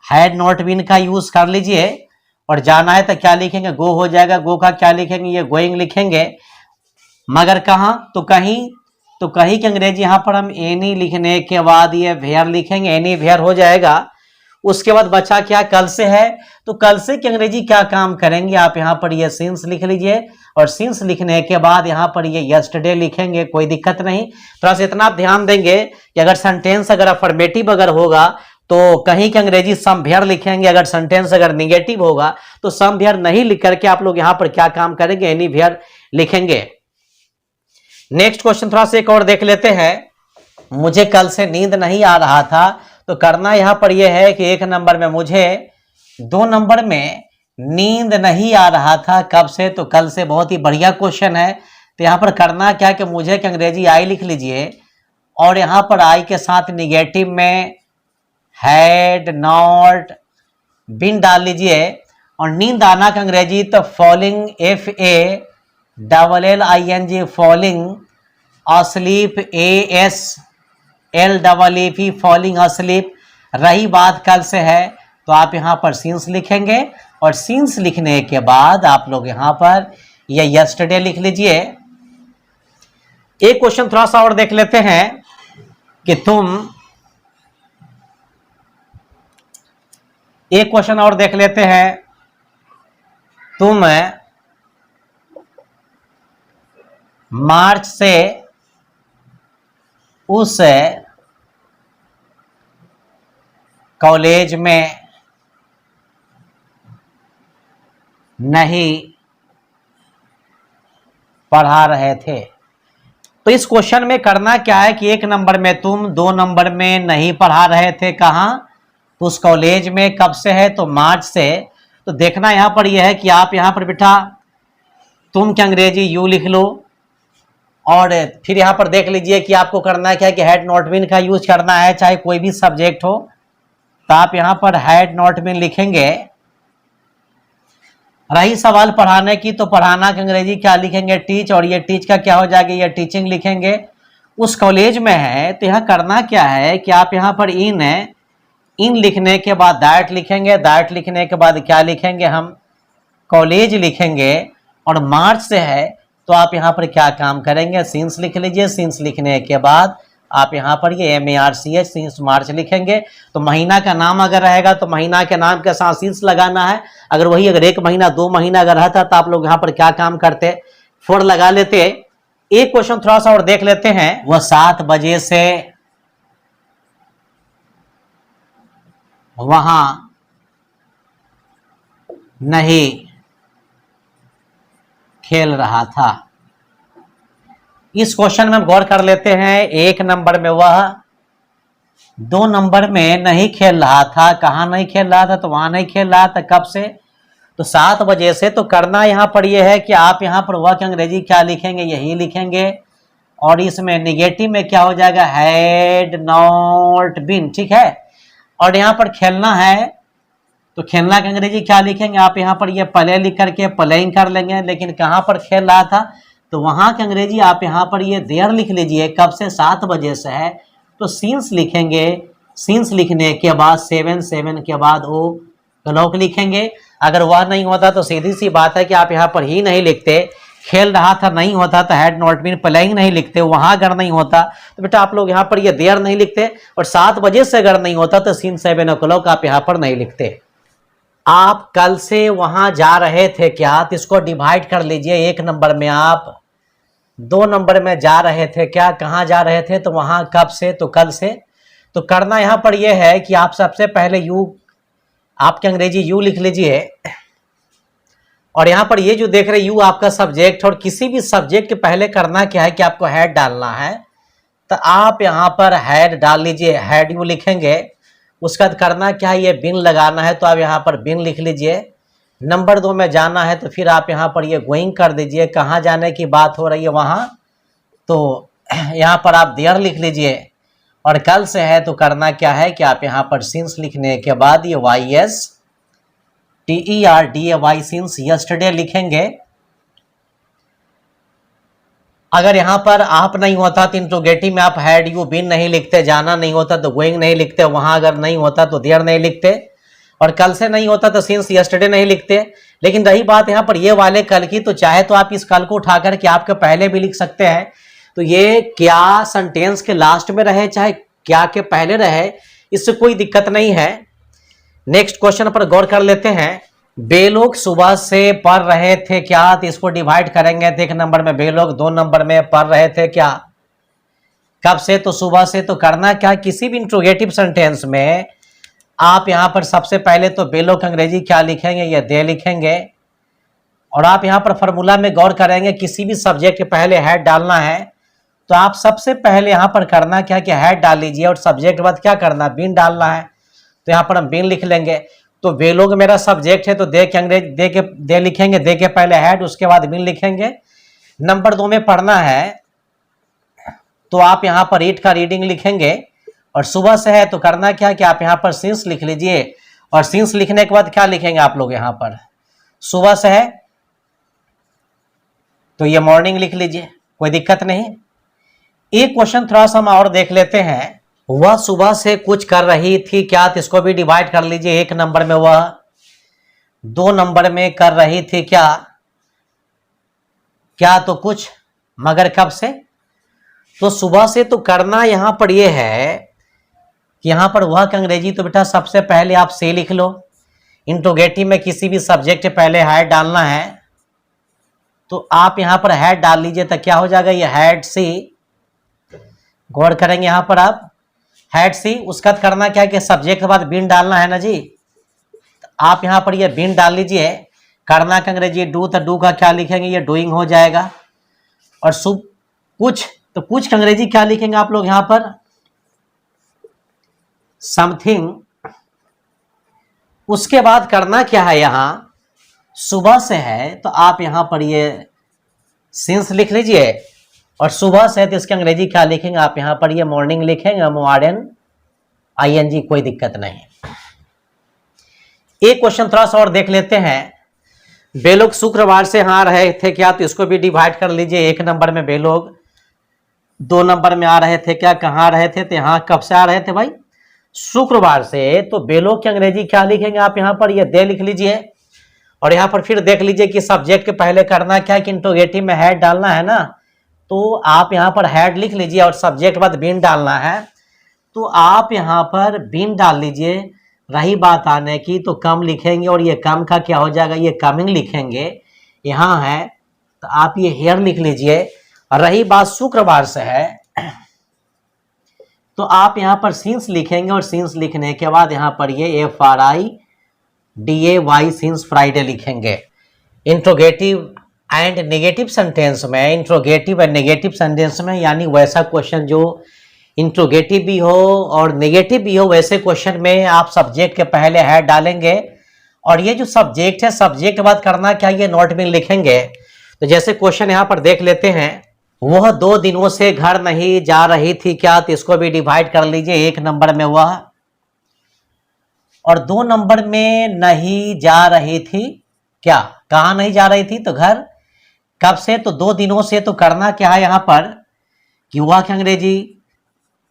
हैड नॉट बीन का यूज कर लीजिए और जाना है तो क्या लिखेंगे? गो हो जाएगा। गो का क्या लिखेंगे? ये गोइंग लिखेंगे। मगर कहां? तो कहीं। तो कहीं की अंग्रेजी यहां पर हम एनी लिखने के बाद ये वेयर लिखेंगे। एनी वेयर हो जाएगा। उसके बाद बचा क्या? कल से है। तो कल से की अंग्रेजी क्या काम करेंगे? आप यहां पर ये सिंस लिख लीजिए और सिंस लिखने के बाद यहां पर ये यस्टरडे लिखेंगे। कोई दिक्कत नहीं। थोड़ा सा इतना आप ध्यान देंगे कि अगर सेंटेंस अगर अफर्मेटिव अगर होगा तो कहीं की अंग्रेजी सम वेयर लिखेंगे। अगर सेंटेंस अगर निगेटिव होगा तो सम वेयर नहीं लिख करके आप लोग यहां पर क्या काम करेंगे? एनी वेयर लिखेंगे। नेक्स्ट क्वेश्चन थोड़ा सा एक और देख लेते हैं। मुझे कल से नींद नहीं आ रहा था। तो करना यहां पर यह है कि 1 नंबर में मुझे, 2 नंबर में नींद नहीं आ रहा था कब से, तो कल से। बहुत ही बढ़िया क्वेश्चन है। तो यहाँ पर करना क्या कि मुझे कि अंग्रेजी आई लिख लीजिए और यहाँ पर आई के साथ निगेटिव में हैड नॉट बीन डाल लीजिए और नींद आना का अंग्रेजी तो falling, FALLING, falling, asleep, ASLEEP, falling asleep. रही बात कल से है तो आप यहाँ पर सिंस लिखेंगे और सिंस लिखने के बाद आप लोग यहाँ पर ये यस्टरडे लिख लीजिए। एक क्वेश्चन थोड़ा सा और देख लेते हैं कि एक क्वेश्चन और देख लेते हैं। तुम मार्च से उस कॉलेज में नहीं पढ़ा रहे थे। तो इस क्वेश्चन में करना क्या है कि 1 नंबर में तुम, 2 नंबर में नहीं पढ़ा रहे थे कहाँ, तो उस कॉलेज में कब से है, तो मार्च से। तो देखना यहाँ पर यह है कि आप यहाँ पर बेटा तुम के अंग्रेजी यू लिख लो और फिर यहाँ पर देख लीजिए कि आपको करना क्या है कि हैड नॉट बीन का यूज करना है, चाहे कोई भी सब्जेक्ट हो। तो आप यहाँ पर हैड नॉट बीन लिखेंगे। रही सवाल पढ़ाने की, तो पढ़ाना का अंग्रेजी क्या लिखेंगे, टीच, और ये टीच का क्या हो जाएगा, ये टीचिंग लिखेंगे। उस कॉलेज में है तो यहाँ करना क्या है कि आप यहाँ पर इन लिखने के बाद दैट लिखेंगे, दैट लिखने के बाद क्या लिखेंगे, हम कॉलेज लिखेंगे। और मार्च से है तो आप यहाँ पर क्या काम करेंगे, सिंस लिख लीजिए। सिंस लिखने के बाद आप यहाँ पर ये MARCH सिंस मार्च लिखेंगे। तो महीना का नाम अगर रहेगा तो महीना के नाम के साथ सिंस लगाना है। अगर 1 महीना 2 महीना अगर रहता तो आप लोग यहाँ पर क्या काम करते, फॉर लगा लेते। एक क्वेश्चन थोड़ा सा और देख लेते हैं। वह 7 बजे से वहां नहीं खेल रहा था। इस क्वेश्चन में गौर कर लेते हैं। 1 नंबर में वह, 2 नंबर में नहीं खेल रहा था। कहाँ नहीं खेल रहा था, तो वहां नहीं खेल रहा था। कब से, तो 7 बजे से। तो करना यहाँ पर यह है कि आप यहाँ पर वह की अंग्रेजी क्या लिखेंगे, यही लिखेंगे। और इसमें निगेटिव में क्या हो जाएगा, हैड नॉट बीन, ठीक है। और यहाँ पर खेलना है तो खेलना का अंग्रेजी क्या लिखेंगे, आप यहाँ पर ये प्ले लिख करके प्लेइंग कर लेंगे। लेकिन कहाँ पर खेल रहा था, तो वहाँ की अंग्रेजी आप यहाँ पर ये देयर लिख लीजिए। कब से, 7 बजे से है तो सिंस लिखेंगे। सिंस लिखने के बाद 7 के बाद ओ क्लॉक लिखेंगे। अगर वह नहीं होता तो सीधी सी बात है कि आप यहाँ पर ही नहीं लिखते। खेल रहा था नहीं होता तो हैड नॉट बीन, प्लेइंग नहीं लिखते। वहां अगर नहीं होता तो बेटा आप लोग यहाँ पर ये देयर नहीं लिखते। और 7 बजे से अगर नहीं होता तो सिंस 7 o'clock आप यहाँ पर नहीं लिखते। आप कल से वहां जा रहे थे क्या, तो इसको डिवाइड कर लीजिए। 1 नंबर में आप, 2 नंबर में जा रहे थे क्या, कहाँ जा रहे थे, तो वहां कब से, तो कल से। तो करना यहाँ पर यह है कि आप सबसे पहले यू, आपके अंग्रेजी यू लिख लीजिए। और यहाँ पर ये जो देख रहे यू आपका सब्जेक्ट, और किसी भी सब्जेक्ट के पहले करना क्या है कि आपको हैड डालना है। तो आप यहाँ पर हैड डाल लीजिए, हैड यू लिखेंगे। उसका करना क्या है, ये बिन लगाना है तो आप यहाँ पर बिन लिख लीजिए। नंबर 2 में जाना है तो फिर आप यहाँ पर ये गोइंग कर दीजिए। कहाँ जाने की बात हो रही है वहाँ, तो यहाँ पर आप देयर लिख लीजिए। और कल से है तो करना क्या है कि आप यहाँ पर सिंस लिखने के बाद ये YSTERDAY सिंस यस्टरडे लिखेंगे। अगर यहाँ पर आप नहीं होता तो इंट्रोगेटिव में आप हैड यू बीन नहीं लिखते, जाना नहीं होता तो गोइंग नहीं लिखते, वहां अगर नहीं होता तो देयर नहीं लिखते, और कल से नहीं होता तो सिंस यस्टरडे नहीं लिखते। लेकिन रही बात यहाँ पर ये वाले कल की, तो चाहे तो आप इस कल को उठा करके आपके पहले भी लिख सकते हैं। तो ये क्या सेंटेंस के लास्ट में रहे चाहे क्या के पहले रहे, इससे कोई दिक्कत नहीं है। नेक्स्ट क्वेश्चन पर गौर कर लेते हैं। बे लोग सुबह से पढ़ रहे थे क्या, तो इसको डिवाइड करेंगे। तो 1 नंबर में बे लोग, 2 नंबर में पढ़ रहे थे क्या, कब से, तो सुबह से। तो करना क्या, किसी भी इंट्रोगेटिव सेंटेंस में आप यहाँ पर सबसे पहले तो बे लोग अंग्रेजी क्या लिखेंगे, ये दे लिखेंगे। और आप यहाँ पर फॉर्मूला में गौर करेंगे, किसी भी सब्जेक्ट के पहले हैड डालना है तो आप सबसे पहले यहाँ पर करना क्या कि हैड डाल लीजिए। और सब्जेक्ट के बाद क्या करना, बीन डालना है तो यहाँ पर हम बीन लिख लेंगे। तो वे लोग मेरा सब्जेक्ट है, तो दे के अंग्रेज दे लिखेंगे, दे के पहले हैड, उसके बाद बिन लिखेंगे। नंबर 2 में पढ़ना है तो आप यहाँ पर ईट का रीडिंग लिखेंगे, और सुबह से है तो करना क्या कि आप यहाँ पर सिंस लिख लीजिए, और सिंस लिखने के बाद क्या लिखेंगे आप लोग यहाँ पर, सुबह से है तो ये मॉर्निंग लिख लीजिए, कोई दिक्कत नहीं। एक क्वेश्चन थोड़ा सा हम और देख लेते हैं। वह सुबह से कुछ कर रही थी क्या, तो इसको भी डिवाइड कर लीजिए। 1 नंबर में वह 2 नंबर में कर रही थी क्या, क्या तो कुछ, मगर कब से, तो सुबह से तो करना यहां पर यह है कि यहां पर वह का अंग्रेजी तो बेटा सबसे पहले आप से लिख लो। इंट्रोगेटिव में किसी भी सब्जेक्ट पहले हैड डालना है, तो आप यहां पर हैड डाल लीजिए, तो क्या हो जाएगा, ये हैड सी, गौर करेंगे यहां पर आप हैड सी। उसका करना क्या है कि सब्जेक्ट के बाद बिन डालना है ना जी, तो आप यहां पर ये बिन डाल लीजिए। करना का अंग्रेजी डू, तो डू का क्या लिखेंगे, ये डूइंग हो जाएगा। और कुछ, तो कुछ का अंग्रेजी क्या लिखेंगे आप लोग यहां पर, समथिंग। उसके बाद करना क्या है, यहां सुबह से है तो आप यहां पर ये सिंस लिख लीजिए, और सुबह से तो इसके अंग्रेजी क्या लिखेंगे आप यहां पर ये मॉर्निंग लिखेंगे, मॉर्निंग ING, कोई दिक्कत नहीं। एक क्वेश्चन थोड़ा सा और देख लेते हैं। वे लोग शुक्रवार से यहाँ रहे थे क्या, तो इसको भी डिवाइड कर लीजिए। 1 नंबर में वे लोग, 2 नंबर में आ रहे थे क्या, कहाँ रहे थे, तो यहाँ कब से आ रहे थे भाई, शुक्रवार से। तो वे लोग की अंग्रेजी क्या लिखेंगे आप यहाँ पर, ये दे लिख लीजिए। और यहाँ पर फिर देख लीजिए कि सब्जेक्ट के पहले करना क्या है कि इंट्रोगेटिव में हैड डालना है ना, तो आप यहाँ पर हैड लिख लीजिए, और सब्जेक्ट के बाद बिन डालना है, तो आप यहाँ पर बिन डाल लीजिए। रही बात आने की, तो कम लिखेंगे, और ये कम का क्या हो जाएगा, ये कमिंग लिखेंगे। यहाँ है तो आप ये हेयर लिख लीजिए। और रही बात शुक्रवार से है, तो आप यहाँ पर सिंस लिखेंगे, और सिंस लिखने के बाद यहाँ पर ये FRIDAY सिंस फ्राइडे लिखेंगे। इंट्रोगेटिव एंड नेगेटिव सेंटेंस में, इंट्रोगेटिव एंड नेगेटिव सेंटेंस में, यानी वैसा क्वेश्चन जो इंट्रोगेटिव भी हो और नेगेटिव भी हो, वैसे क्वेश्चन में आप सब्जेक्ट के पहले हैड डालेंगे। और ये जो सब्जेक्ट है, सब्जेक्ट के बाद करना क्या, ये नोट में लिखेंगे। तो जैसे क्वेश्चन यहाँ पर देख लेते हैं। वह 2 दिनों से घर नहीं जा रही थी क्या, तो इसको भी डिवाइड कर लीजिए। 1 नंबर में वह, और 2 नंबर में नहीं जा रही थी क्या, कहाँ नहीं जा रही थी, तो घर। कब से, तो 2 दिनों से। तो करना क्या है यहाँ पर कि वह की अंग्रेजी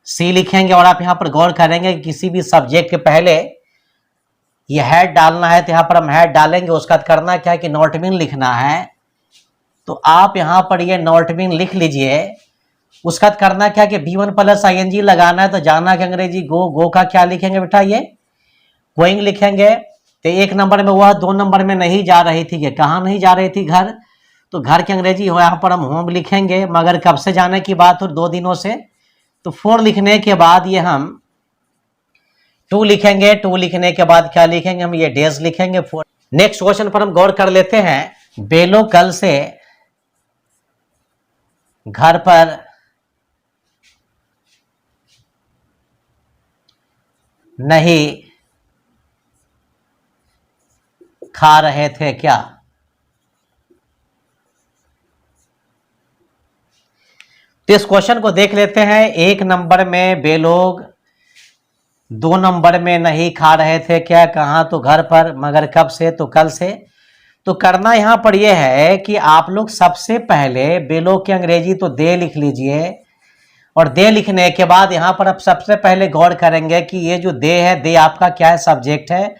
सी लिखेंगे, और आप यहाँ पर गौर करेंगे कि किसी भी सब्जेक्ट के पहले ये हैड डालना है, तो यहाँ पर हम हैड डालेंगे। उसका करना क्या है कि नॉट मीन लिखना है, तो आप यहाँ पर ये नॉट मीन लिख लीजिए। उसका करना क्या कि B1 + ING लगाना है, तो जाना के अंग्रेजी गो, गो का क्या लिखेंगे बेटा, ये गोइंग लिखेंगे। तो 1 नंबर में वह, 2 नंबर में नहीं जा रही थी, ये कहाँ नहीं जा रही थी, घर। तो घर के अंग्रेजी हो यहाँ पर हम होम लिखेंगे, मगर कब से जाने की बात हो, 2 दिनों से। तो 4 लिखने के बाद ये हम 2 लिखेंगे। 2 लिखने के बाद क्या लिखेंगे हम, ये डेज लिखेंगे। 4। नेक्स्ट क्वेश्चन पर हम गौर कर लेते हैं। बेलो कल से घर पर नहीं खा रहे थे क्या, तो इस क्वेश्चन को देख लेते हैं। 1 नंबर में वे लोग 2 नंबर में नहीं खा रहे थे क्या, कहाँ, तो घर पर, मगर कब से, तो कल से। तो करना यहाँ पर यह है कि आप लोग सबसे पहले वे लोग की अंग्रेजी तो दे लिख लीजिए, और दे लिखने के बाद यहाँ पर आप सबसे पहले गौर करेंगे कि ये जो दे है, दे आपका क्या है, सब्जेक्ट है।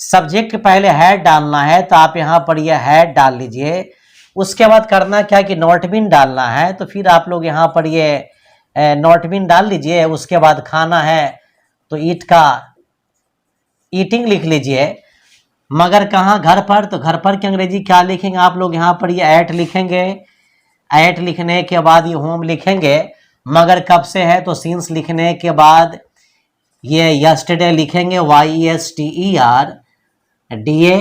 सब्जेक्ट के पहले हैड डालना है, तो आप यहाँ पर ये हैड डाल लीजिए। उसके बाद करना क्या कि नॉट बीन डालना है, तो फिर आप लोग यहाँ पर ये नॉट बीन डाल लीजिए। उसके बाद खाना है तो ईट का ईटिंग लिख लीजिए, मगर कहाँ, घर पर। तो घर पर की अंग्रेजी क्या लिखेंगे आप लोग, यहाँ पर ये एट लिखेंगे। एट लिखने के बाद ये होम लिखेंगे, मगर कब से है, तो सिंस लिखने के बाद ये यस्टरडे लिखेंगे, YESTER DA।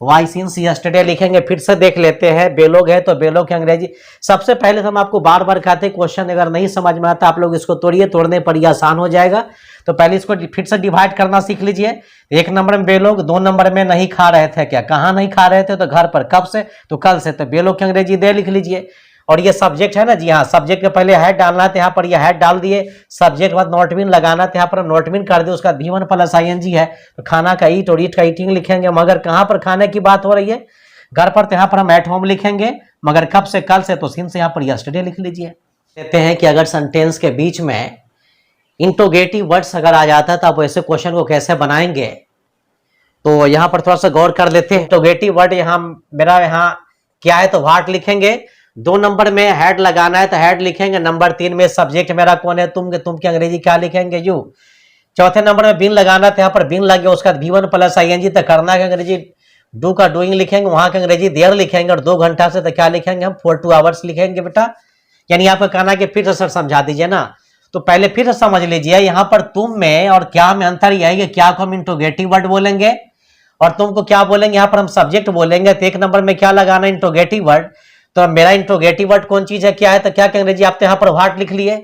Y since yesterday लिखेंगे। फिर से देख लेते हैं, बेलोग है तो बेलोग की अंग्रेजी। सबसे पहले तो हम आपको बार बार कहते हैं, क्वेश्चन अगर नहीं समझ में आता आप लोग इसको तोड़िए, तोड़ने पर ये आसान हो जाएगा। तो पहले इसको फिर से डिवाइड करना सीख लीजिए। एक नंबर में बेलोग, 2 नंबर में नहीं खा रहे थे, क्या कहाँ नहीं खा रहे थे, तो घर पर। कब से, तो कल से। तो बेलोग की अंग्रेजी दे लिख लीजिए। और ये सब्जेक्ट है ना जी, हाँ सब्जेक्ट के पहले हैड डालना था, यहाँ पर ये हैड डाल दिए। सब्जेक्ट के बाद नॉट बीन लगाना था, यहाँ पर नॉट बीन कर दिए। उसका V1 प्लस ING है, तो खाना का ईट और ईट का ईटिंग लिखेंगे। मगर कहाँ पर खाने की बात हो रही है, घर पर, तो यहाँ पर हम एट होम लिखेंगे। मगर कब से, कल से, तो सिंस से यहाँ पर यस्टरडे लिख लीजिए। कहते हैं कि अगर सेंटेंस के बीच में इंटरोगेटिव वर्ड्स अगर आ जाता है तो आप ऐसे क्वेश्चन को कैसे बनाएंगे, तो यहाँ पर थोड़ा सा गौर कर लेते हैं। इंटरोगेटिव वर्ड यहाँ मेरा यहाँ क्या है, तो व्हाट लिखेंगे। 2 नंबर में हेड लगाना है तो हेड लिखेंगे। नंबर 3 में सब्जेक्ट मेरा कौन है, तुम की अंग्रेजी क्या लिखेंगे, यू। चौथे नंबर में बिन लगाना था, यहाँ पर बिन लग गया, उसका V1 प्लस ING, तो करना का अंग्रेजी डू का डूइंग लिखेंगे। वहां का अंग्रेजी देयर लिखेंगे। और 2 घंटा से तो क्या लिखेंगे हम, 4 2 आवर्स लिखेंगे बेटा। यानी आपका कहना कि फिर से सर समझा दीजिए ना, तो पहले फिर से समझ लीजिए। यहाँ पर तुम में और क्या में अंतर यह है कि क्या को हम इंट्रोगेटिव वर्ड बोलेंगे और तुमको क्या बोलेंगे, यहाँ पर हम सब्जेक्ट बोलेंगे। तो 1 नंबर में क्या लगाना, इंट्रोगेटिव वर्ड। तो मेरा इंट्रोगेटिव वर्ड कौन चीज है, क्या है, तो क्या के अंग्रेजी आप तो यहाँ पर व्हाट लिख लिए।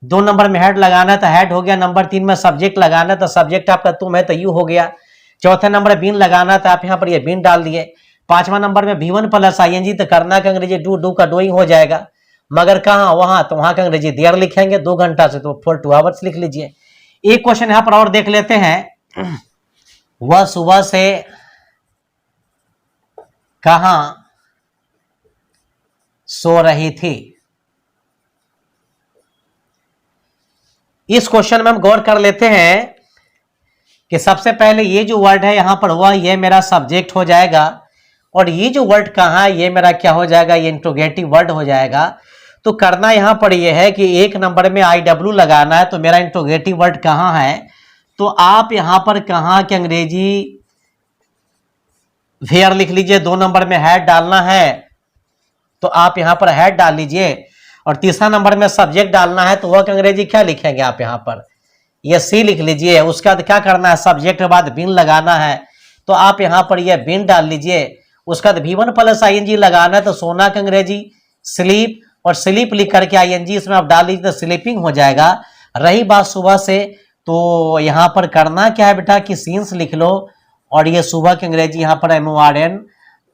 2 नंबर में हेड लगाना है तो हेड हो गया। नंबर 3 में सब्जेक्ट लगाना है तो सब्जेक्ट आपका तुम है तो यू हो गया। चौथे नंबर में बीन लगाना था, आप यहाँ पर ये बीन डाल दिए। 5वां नंबर में V1 प्लस ING, तो करना का अंग्रेजी डू का डूइंग हो जाएगा। मगर कहाँ, वहां, तो वहां का अंग्रेजी देयर लिखेंगे। 2 घंटा से तो 4 2 आवर्स लिख लीजिए। एक क्वेश्चन यहाँ पर और देख लेते हैं। वह सुबह से कहां सो रही थी। इस क्वेश्चन में हम गौर कर लेते हैं कि सबसे पहले ये जो वर्ड है यहां पर हुआ, ये मेरा सब्जेक्ट हो जाएगा। और ये जो वर्ड कहां है, ये मेरा क्या हो जाएगा, ये इंट्रोगेटिव वर्ड हो जाएगा। तो करना यहां पर ये है कि 1 नंबर में IW लगाना है, तो मेरा इंट्रोगेटिव वर्ड कहां है, तो आप यहां पर कहां की अंग्रेजी वेयर लिख लीजिए। 2 नंबर में हैड डालना है तो आप यहां पर हैड डाल लीजिए। और तीसरा नंबर में सब्जेक्ट डालना है तो वह अंग्रेजी क्या लिखेंगे आप यहाँ पर, ये सी लिख लीजिए। उसके बाद क्या करना है, सब्जेक्ट के बाद बिन लगाना है तो आप यहाँ पर ये बिन डाल लीजिए। उसका बाद V1 प्लस ING लगाना है तो सोना का अंग्रेजी स्लीप, और स्लीप लिख करके ING इसमें आप डाल लीजिए तो स्लीपिंग हो जाएगा। रही बात सुबह से, तो यहाँ पर करना क्या है बेटा कि सीन्स लिख लो। और ये सुबह की अंग्रेजी यहाँ पर MORN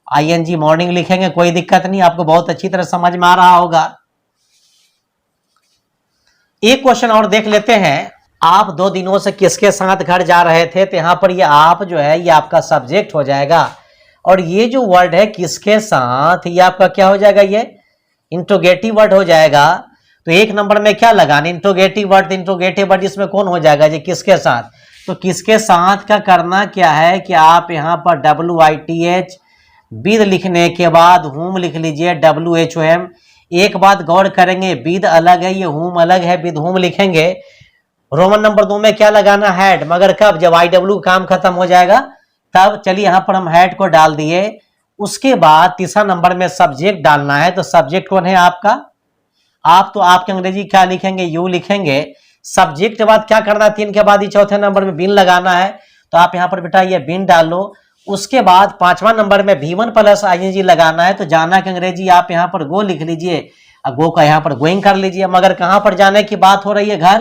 ING मॉर्निंग लिखेंगे, कोई दिक्कत नहीं, आपको बहुत अच्छी तरह समझ में आ रहा होगा। एक क्वेश्चन और देख लेते हैं। आप 2 दिनों से किसके साथ घर जा रहे थे, तो यहाँ पर ये आप जो है ये आपका सब्जेक्ट हो जाएगा। और ये जो वर्ड है किसके साथ, ये आपका क्या हो जाएगा, ये इंट्रोगेटिव वर्ड हो जाएगा। तो 1 नंबर में क्या लगाना, इंट्रोगेटिव वर्ड। इंट्रोगेटिव वर्ड इसमें कौन हो जाएगा जी, किसके साथ। तो किसके साथ का करना क्या है कि आप यहाँ पर WITH विद लिखने के बाद होम लिख लीजिए, WHOM। एक बात गौर करेंगे, विद अलग है, ये होम अलग है, विद होम लिखेंगे। रोमन नंबर 2 में क्या लगाना, हैड। मगर कब, जब IW काम खत्म हो जाएगा तब। चलिए यहाँ पर हम हैड को डाल दिए। उसके बाद तीसरा नंबर में सब्जेक्ट डालना है, तो सब्जेक्ट कौन है आपका, आप, तो आपके अंग्रेजी क्या लिखेंगे, यू लिखेंगे। सब्जेक्ट के बाद क्या करना है, 3 के बाद ही चौथे नंबर में बिन लगाना है, तो आप यहाँ पर बेटा ये बिन डाल लो। उसके बाद 5वां नंबर में V1 प्लस ING लगाना है, तो जाना की अंग्रेजी आप यहाँ पर गो लिख लीजिए, गो का यहाँ पर गोइंग कर लीजिए। मगर कहाँ पर जाने की बात हो रही है, घर,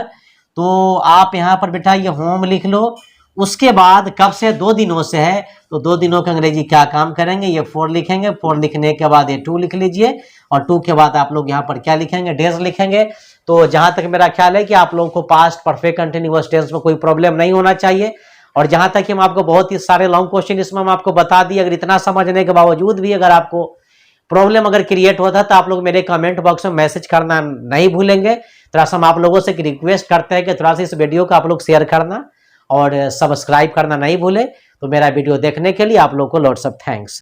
तो आप यहाँ पर बेटा ये होम लिख लो। उसके बाद कब से, 2 दिनों से है, तो 2 दिनों का अंग्रेजी क्या काम करेंगे, ये 4 लिखेंगे। 4 लिखने के बाद ये 2 लिख लीजिए। और 2 के बाद आप लोग यहाँ पर क्या लिखेंगे, डेज लिखेंगे। तो जहां तक मेरा ख्याल है कि आप लोगों को पास्ट परफेक्ट कंटिन्यूअस टेंस में कोई प्रॉब्लम नहीं होना चाहिए। और जहां तक कि हम आपको बहुत ही सारे लॉन्ग क्वेश्चन इसमें हम आपको बता दिए, अगर इतना समझने के बावजूद भी अगर आपको प्रॉब्लम अगर क्रिएट होता है तो आप लोग मेरे कमेंट बॉक्स में मैसेज करना नहीं भूलेंगे। थोड़ा सा हम आप लोगों से रिक्वेस्ट करते हैं कि थोड़ा सा इस वीडियो को आप लोग शेयर करना और सब्सक्राइब करना नहीं भूले। तो मेरा वीडियो देखने के लिए आप लोग को लॉट्स ऑफ थैंक्स।